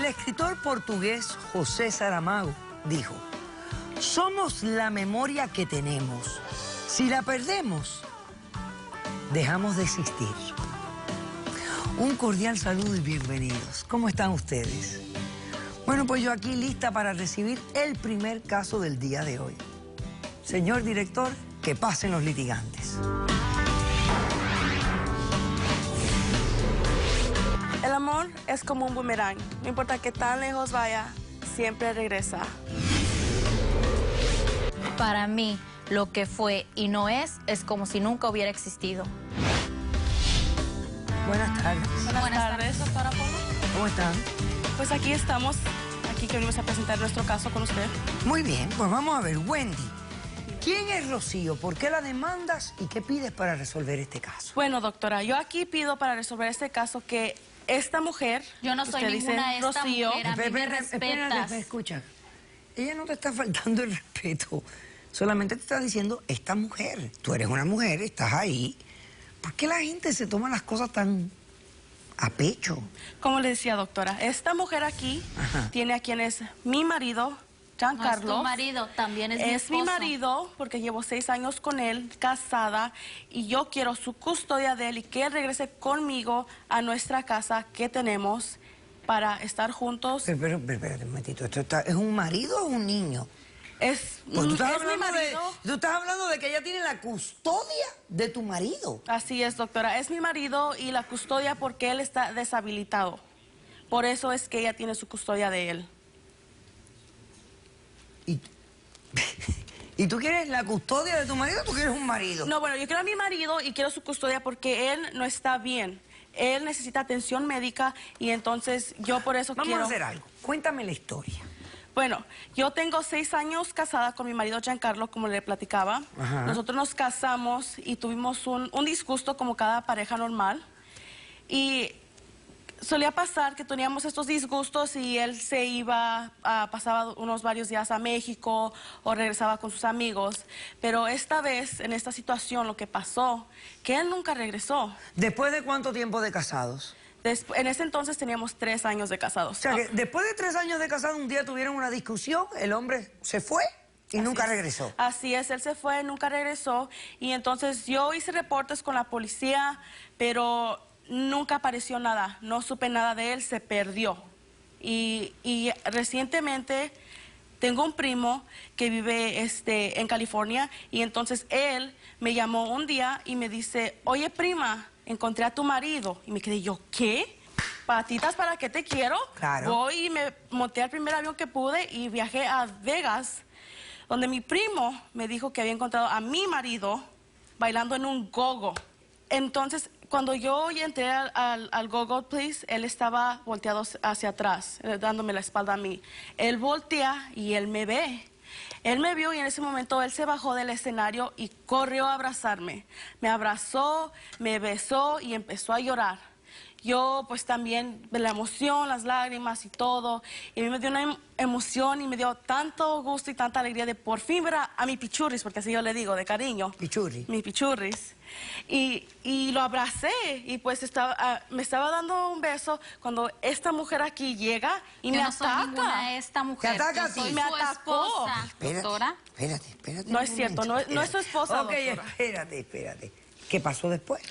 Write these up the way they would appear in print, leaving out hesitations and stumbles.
escritor portugués José Saramago dijo: somos la memoria que tenemos. Si la perdemos, dejamos de existir. Un cordial saludo y bienvenidos. ¿Cómo están ustedes? Bueno, pues yo aquí lista para recibir el primer caso del día de hoy. Señor director, que pasen los litigantes. El amor es como un boomerang. No importa qué tan lejos vaya, siempre regresa. Para mí, lo que fue y no es como si nunca hubiera existido. Buenas tardes. Buenas tardes, doctora Polo. ¿Cómo están? Pues aquí estamos, aquí que venimos a presentar nuestro caso con usted. Muy bien, pues vamos a ver, Wendy. ¿Quién es Rocío? ¿Por qué la demandas? ¿Y qué pides para resolver este caso? Bueno, doctora, yo aquí pido para resolver este caso que esta mujer... Yo no soy ninguna de estas Rocío, mujeres, a mí me respetas. Espérate, escucha. Ella no te está faltando el respeto. Solamente te está diciendo, esta mujer. Tú eres una mujer, estás ahí. ¿Por qué la gente se toma las cosas tan a pecho? Como le decía, doctora, esta mujer aquí tiene a quien es mi marido, Giancarlo. No es tu marido, también es mi esposo. Es mi marido porque llevo 6 años con él, casada, y yo quiero su custodia de él y que él regrese conmigo a nuestra casa que tenemos para estar juntos. Pero espérate un momentito, ¿es un marido o un niño? Es Pues tú estás mi marido. tú estás hablando de que ella tiene la custodia de tu marido. Así es, doctora. Es mi marido y la custodia porque él está deshabilitado. Por eso es que ella tiene su custodia de él. ¿Y tú quieres la custodia de tu marido o tú quieres un marido? No, bueno, yo quiero a mi marido y quiero su custodia porque él no está bien. Él necesita atención médica y entonces yo por eso quiero... Vamos a hacer algo. Cuéntame la historia. Bueno, yo tengo 6 años casada con mi marido Giancarlo, como le platicaba. Ajá. Nosotros nos casamos y tuvimos un disgusto como cada pareja normal. Y solía pasar que teníamos estos disgustos y él se iba, pasaba unos varios días a México o regresaba con sus amigos. Pero esta vez, en esta situación, lo que pasó, que él nunca regresó. ¿Después de cuánto tiempo de casados? En ese entonces teníamos 3 años de casados. O sea, que después de 3 años de casados, un día tuvieron una discusión, el hombre se fue y nunca regresó. Así es, él se fue, nunca regresó. Y entonces yo hice reportes con la policía, pero nunca apareció nada. No supe nada de él, se perdió. Y recientemente tengo un primo que vive en California y entonces él me llamó un día y me dice, oye prima, encontré a tu marido. Y me quedé yo, ¿qué? Patitas, ¿para qué te quiero? Claro. Voy y me monté al primer avión que pude y viajé a Vegas, donde mi primo me dijo que había encontrado a mi marido bailando en un go-go. Entonces, cuando yo entré al go-go place, él estaba volteado hacia atrás, dándome la espalda a mí. Él voltea y él me ve. Él me vio y en ese momento él se bajó del escenario y corrió a abrazarme. Me abrazó, me besó y empezó a llorar. Yo pues también, de la emoción, las lágrimas y todo, y a mí me dio una emoción y me dio tanto gusto y tanta alegría de por fin ver a mi pichurris, porque así yo le digo, de cariño. Pichurri. Mi pichurris. Y lo abracé y pues me estaba dando un beso cuando esta mujer aquí llega y me ataca. Yo no soy ninguna de esta mujer. ¿Te ataca a Yo ti? soy Me su atacó. esposa, doctora. Espérate. No es cierto, no es su esposa, Ok, doctora. espérate. ¿Qué pasó después?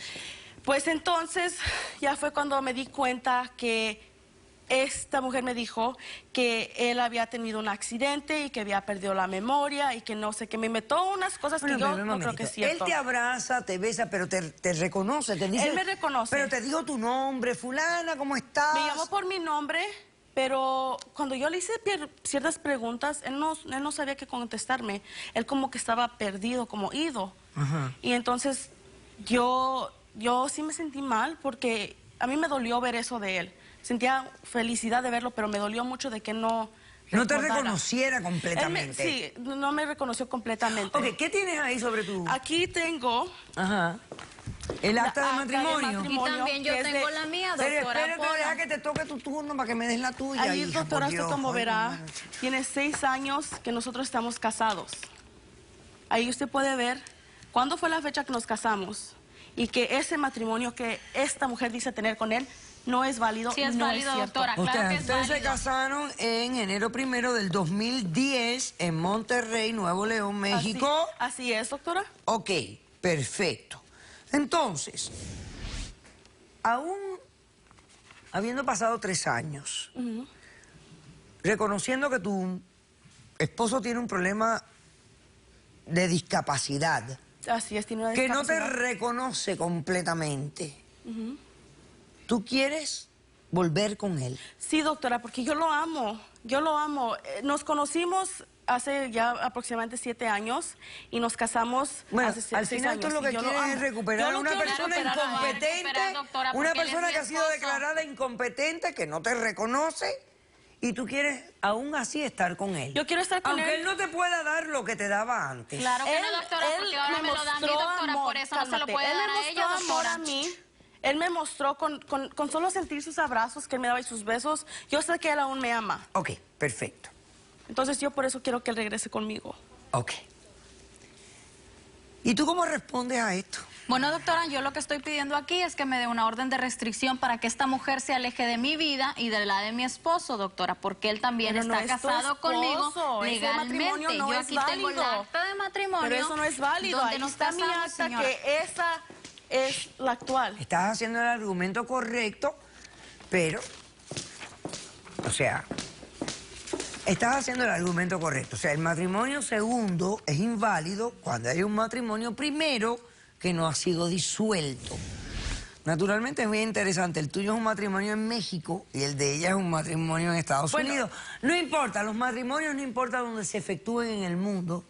Pues entonces ya fue cuando me di cuenta que esta mujer me dijo que él había tenido un accidente y que había perdido la memoria y que no sé, que me inventó unas cosas que yo no creo que es cierto. Él te abraza, te besa, pero te reconoce, te dice... Él me reconoce. Pero te dijo tu nombre, fulana, ¿cómo estás? Me llamó por mi nombre, pero cuando yo le hice ciertas preguntas, él no sabía qué contestarme. Él como que estaba perdido, como ido. Ajá. Y entonces yo sí me sentí mal porque a mí me dolió ver eso de él. Sentía felicidad de verlo, pero me dolió mucho de que no te recordara. reconociera completamente. Sí, no me reconoció completamente. Ok, ¿qué tienes ahí sobre tu...? Aquí tengo... Ajá. El acta de matrimonio. Y también yo tengo la mía, Pero doctora espérate, Polo. deja que te toque tu turno para que me des la tuya. Ahí, hija, doctora, por usted Dios. como Ay, verá, hermano. tiene 6 años que nosotros estamos casados. Ahí usted puede ver cuándo fue la fecha que nos casamos y que ese matrimonio que esta mujer dice tener con él no es válido. Sí es no válido, es cierto. doctora. Claro que es Ustedes se válido. casaron en enero 1 del 2010 en Monterrey, Nuevo León, México. Así es, doctora. Ok, perfecto. Entonces, aún habiendo pasado 3 años, reconociendo que tu esposo tiene un problema de discapacidad, Así es, tiene una que no te discapacidad. reconoce completamente, ¿tú quieres volver con él? Sí, doctora, porque yo lo amo. Yo lo amo. Nos conocimos hace ya aproximadamente 7 años y nos casamos Bueno, hace al 6 final tú años. lo que y yo quieres amo. es recuperar Yo lo a una quiero persona recuperar, incompetente, recuperar, doctora, una porque él es persona mi que ha sido esposo. declarada incompetente, que no te reconoce, y tú quieres aún así estar con él. Yo quiero estar con Aunque él. él no te pueda dar lo que te daba antes. Claro que no, Él- doctora, él porque ahora me lo da a mí, mostró doctora, amor, por eso no se lo cálmate. puede Él dar me a mostró ella, amor doctora. a mí. Él me mostró con solo sentir sus abrazos que él me daba y sus besos. Yo sé que él aún me ama. Ok, perfecto. Entonces yo por eso quiero que él regrese conmigo. Ok. ¿Y tú cómo respondes a esto? Bueno, doctora, yo lo que estoy pidiendo aquí es que me dé una orden de restricción para que esta mujer se aleje de mi vida y de la de mi esposo, doctora, porque él también Pero no está es tu casado esposo, conmigo ese legalmente. matrimonio no yo es aquí tengo el válido. acta de matrimonio. Pero eso no es válido. donde Ahí nos está mi casamos, acta señora. que esa es la actual. Estás haciendo el argumento correcto, pero, o sea, estás haciendo el argumento correcto. O sea, el matrimonio segundo es inválido cuando hay un matrimonio primero que no ha sido disuelto. Naturalmente es muy interesante. El tuyo es un matrimonio en México y el de ella es un matrimonio en Estados Bueno. Unidos. No importa, los matrimonios no importa donde se efectúen en el mundo,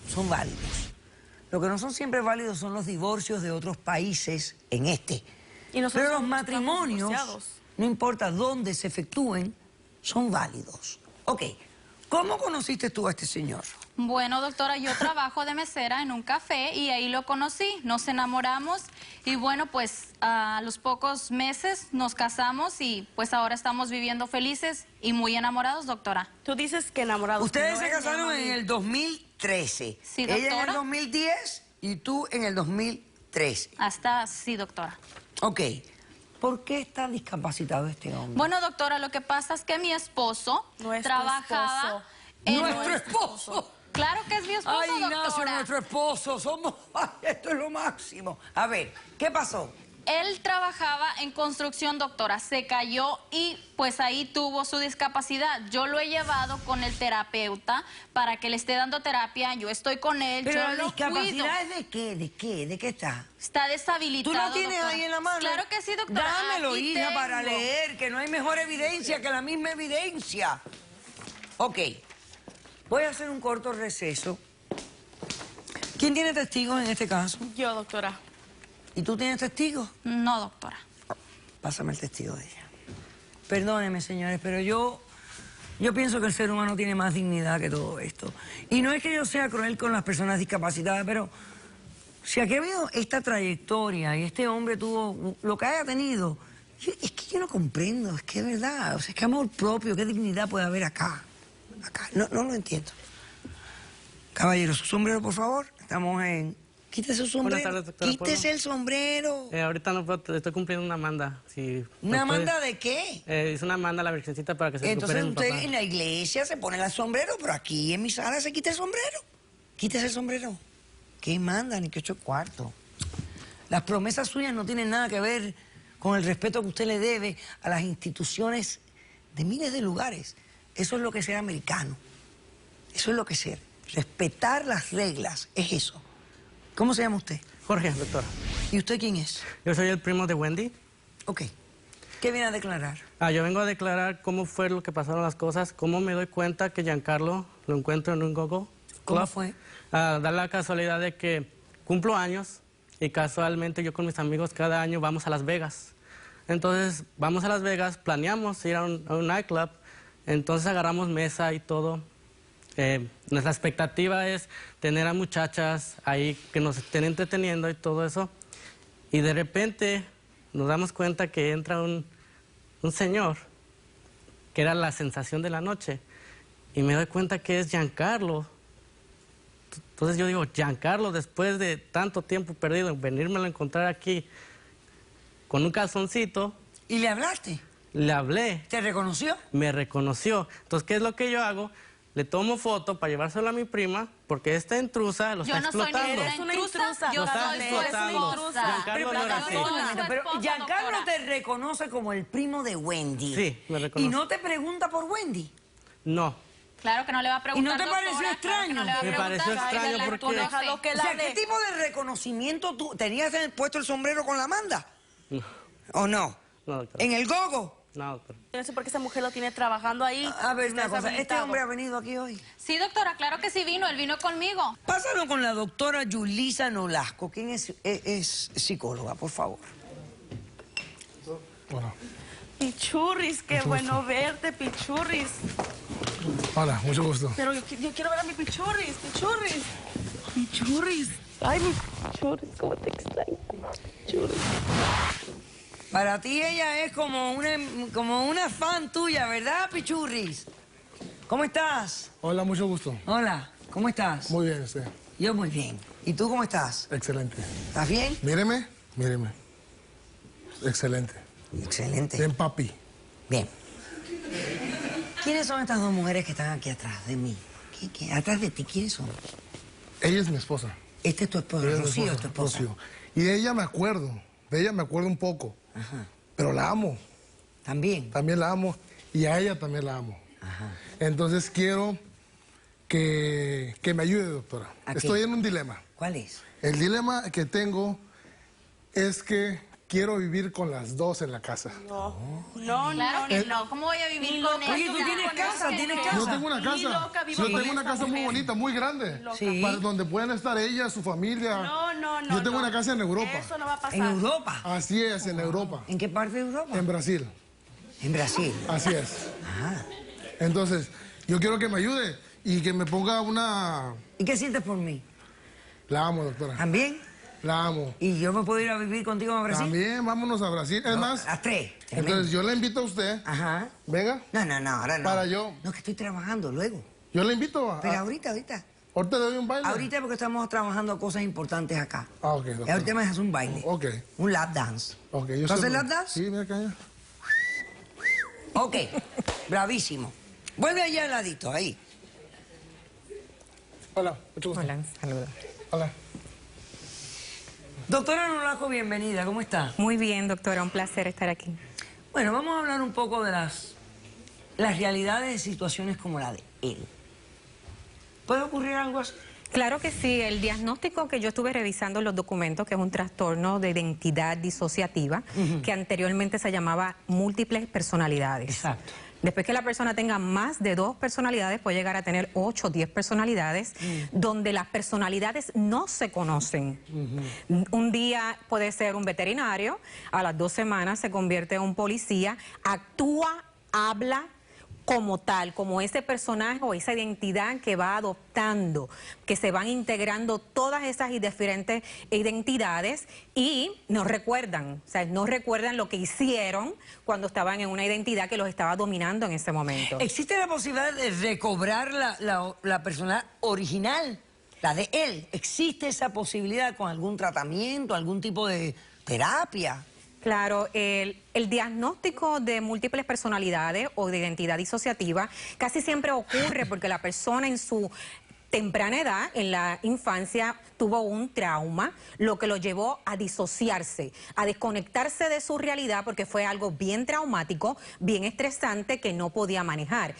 son válidos. Lo que no son siempre válidos son los divorcios de otros países en este. Y nosotros Pero los estamos matrimonios, divorciados. no importa dónde se efectúen, son válidos. Ok, ¿cómo conociste tú a este señor? Bueno, doctora, yo trabajo de mesera en un café y ahí lo conocí, nos enamoramos y bueno, pues a los pocos meses nos casamos y pues ahora estamos viviendo felices y muy enamorados, doctora. Tú dices que enamorados. Ustedes no se es casaron normal. en el 2013. Sí, Ella en el doctora. 2010 y tú en el 2013. Hasta sí, doctora. Ok, ¿por qué está discapacitado este hombre? Bueno, doctora, lo que pasa es que mi esposo Nuestro trabajaba esposo. en... ¡Nuestro esposo! Claro que es mi esposo, Ay, Ignacio, doctora. nuestro esposo, somos... Ay, esto es lo máximo. A ver, ¿qué pasó? Él trabajaba en construcción, doctora, se cayó y pues ahí tuvo su discapacidad. Yo lo he llevado con el terapeuta para que le esté dando terapia, yo estoy con él, Pero yo la lo cuido. discapacidad es de qué, de qué, de qué está. Está deshabilitado, ¿Tú lo tienes doctora. ahí en la mano? Claro que sí, doctora. Dámelo, Aquí hija, para tengo. leer, que no hay mejor evidencia que la misma evidencia. Ok, voy a hacer un corto receso. ¿Quién tiene testigos en este caso? Yo, doctora. ¿Y tú tienes testigos? No, doctora. Pásame el testigo de ella. Perdónenme, señores, pero yo pienso que el ser humano tiene más dignidad que todo esto. Y no es que yo sea cruel con las personas discapacitadas, pero si aquí ha habido esta trayectoria y este hombre tuvo lo que haya tenido, es que yo no comprendo, es que es verdad, o sea, es que amor propio, qué dignidad puede haber acá. No lo entiendo. Caballero, su sombrero, por favor. Estamos en... Quítese su sombrero. Buenas tardes, doctora, Quítese ¿puedo? el sombrero. Ahorita no puedo, estoy cumpliendo una manda. Si ¿Una me puede- manda de qué? Es una manda a la Virgencita para que se Entonces recupere mi usted papá. en la iglesia se pone el sombrero, pero aquí en mi sala se quita el sombrero. Quítese el sombrero. ¿Qué manda? Ni que 8 cuartos. Las promesas suyas no tienen nada que ver con el respeto que usted le debe a las instituciones de miles de lugares. Eso es lo que es ser americano. Eso es lo que es ser. Respetar las reglas, es eso. ¿Cómo se llama usted? Jorge, doctora. ¿Y usted quién es? Yo soy el primo de Wendy. Ok. ¿Qué viene a declarar? Yo vengo a declarar cómo fue lo que pasaron las cosas, cómo me doy cuenta que Giancarlo lo encuentro en un gogo. ¿Cómo club. fue? Da la casualidad de que cumplo años y casualmente yo con mis amigos cada año vamos a Las Vegas. Entonces vamos a Las Vegas, planeamos ir a un nightclub, entonces agarramos mesa y todo. Nuestra expectativa es tener a muchachas ahí que nos estén entreteniendo y todo eso. Y de repente nos damos cuenta que entra un señor que era la sensación de la noche. Y me doy cuenta que es Giancarlo. Entonces yo digo, Giancarlo, después de tanto tiempo perdido, venírmelo a encontrar aquí con un calzoncito. ¿Y le hablaste? Le hablé, ¿Te reconoció? me reconoció. Entonces, ¿qué es lo que yo hago? Le tomo foto para llevárselo a mi prima, porque esta intrusa lo Yo está no soy explotando. ninguna intrusa, yo Lo está soy su explotando. esposa. Giancarlo no era así. Pero esposa, Giancarlo doctora. te reconoce como el primo de Wendy. Sí, me reconoce. ¿Y no te pregunta por Wendy? No. Claro que no le va a preguntar. ¿Y no te pareció doctora, claro que no le va a extraño? Me pareció preguntar, extraño la porque- conoce. Déjalo que O la sea, ¿qué dé. tipo de reconocimiento tú tenías puesto el sombrero con la Amanda? ¿O no? No, doctora. ¿En el gogo? No, doctora. Yo no sé por qué esa mujer lo tiene trabajando ahí. A ver, una Está cosa, ¿este deshabilitado. hombre ha venido aquí hoy? Sí, doctora, claro que sí vino, él vino conmigo. Pásalo con la doctora Yulisa Nolasco, quien es psicóloga, por favor. Hola. Pichurris, qué bueno verte, Pichurris. Hola, mucho gusto. Pero yo quiero ver a mi Pichurris, Pichurris. Pichurris. Ay, mi Pichurris, cómo te extraño. Pichurris. Para ti ella es como una fan tuya, ¿verdad, Pichurris? ¿Cómo estás? Hola, mucho gusto. Hola, ¿cómo estás? Muy bien, usted. Yo muy bien. ¿Y tú cómo estás? Excelente. ¿Estás bien? Míreme, míreme. Excelente. Excelente. Bien, papi. Bien. ¿Quiénes son estas dos mujeres que están aquí atrás de mí? Atrás de ti, ¿quiénes son? Ella es mi esposa. Este es tu esposo, Ella es mi Rocío es tu esposa. Rocío. Y de ella me acuerdo. De ella me acuerdo un poco. Ajá. Pero la amo. ¿También? También la amo. Y a ella también la amo. Ajá. Entonces quiero que me ayude, doctora. ¿A qué? Estoy en un dilema. ¿Cuál es? El dilema que tengo es que quiero vivir con las dos en la casa. No, Claro no, que no. no, ¿cómo voy a vivir Ni con loca. ella? Oye, tú tienes casa, tienes Yo casa. tengo una Ni casa. loca, vivo Yo con tengo una esa casa muy mujer. bonita, muy grande. Sí. Para donde pueden estar ella, su familia. No, no, no. Yo tengo no. una casa en Europa. Eso no va a pasar. ¿En Europa? Así es, en Europa. ¿En qué parte de Europa? En Brasil. En Brasil. Así es. Ajá. Entonces, yo quiero que me ayude y que me ponga una... ¿Y qué sientes por mí? La amo, doctora. ¿También? La amo. ¿Y yo me puedo ir a vivir contigo a Brasil? También, vámonos a Brasil. Es No, más, las tres. Tremendo. entonces yo le invito a usted. Ajá. Venga, No, ahora no. Para yo. No, que estoy trabajando luego. yo le invito a... Pero ahorita. Ahorita le doy un baile. Ahorita porque estamos trabajando cosas importantes acá. Ah, ok, Y doctora. ahorita me haces un baile. Ok. Un lap dance. Ok, ¿Tú haces lap dance? Sí, mira acá. Ok. Bravísimo. Vuelve allá al ladito, ahí. Hola, mucho gusto. Hola, saludos. Hola. Doctora Nolasco, bienvenida. ¿Cómo está? Muy bien, doctora, un placer estar aquí. Bueno, vamos a hablar un poco de las realidades de situaciones como la de él. ¿Puede ocurrir algo así? Claro que sí, el diagnóstico que yo estuve revisando en los documentos, que es un trastorno de identidad disociativa, que anteriormente se llamaba múltiples personalidades. Exacto. Después que la persona tenga más de 2 personalidades, puede llegar a tener 8 o 10 personalidades, donde las personalidades no se conocen. Un día puede ser un veterinario, a las 2 semanas se convierte en un policía, actúa, habla como tal, como ese personaje o esa identidad que va adoptando, que se van integrando todas esas y diferentes identidades y no recuerdan lo que hicieron cuando estaban en una identidad que los estaba dominando en ese momento. ¿Existe la posibilidad de recobrar la persona original, la de él? ¿Existe esa posibilidad con algún tratamiento, algún tipo de terapia? Claro, el diagnóstico de múltiples personalidades o de identidad disociativa casi siempre ocurre porque la persona en su temprana edad, en la infancia, tuvo un trauma, lo que lo llevó a disociarse, a desconectarse de su realidad porque fue algo bien traumático, bien estresante que no podía manejar.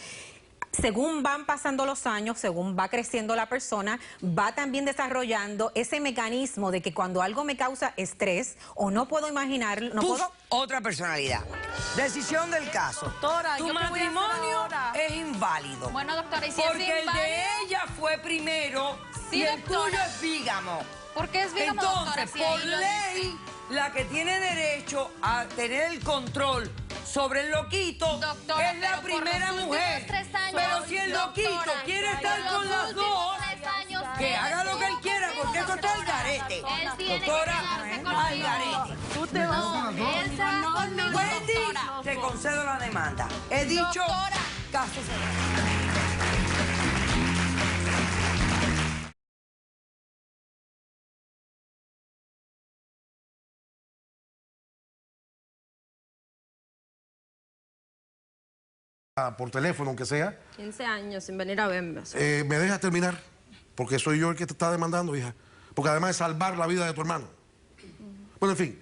Según van pasando los años, según va creciendo la persona, va también desarrollando ese mecanismo de que cuando algo me causa estrés o no puedo imaginar, no Puf, puedo... otra personalidad. Decisión del caso. Doctora, tu ¿yo qué voy a hacer matrimonio ahora? es inválido. Bueno, doctora, ¿y si es Porque el de inválido? ella fue primero Sí, y el doctora. tuyo es bígamo. ¿Por qué es bígamo, doctora? Entonces, Si ahí por lo ley, dice. la que tiene derecho a tener el control sobre el loquito Doctora, es la pero por primera los mujer. últimos 3 años, Pero si el loquito doctora, quiere estar por con los las últimos dos, 3 años, que haga lo que él estuvo quiera, conmigo, porque esto está al doctora. garete. Él tiene que Doctora, quedarse al conmigo. garete. Tú te vas. No, él se va conmigo, Wendy, doctora. te concedo la demanda. He dicho, Doctora. caso cerrado. por teléfono, aunque sea. 15 años sin venir a verme. ¿Me dejas terminar? Porque soy yo el que te está demandando, hija. Porque además es salvar la vida de tu hermano. Bueno, en fin.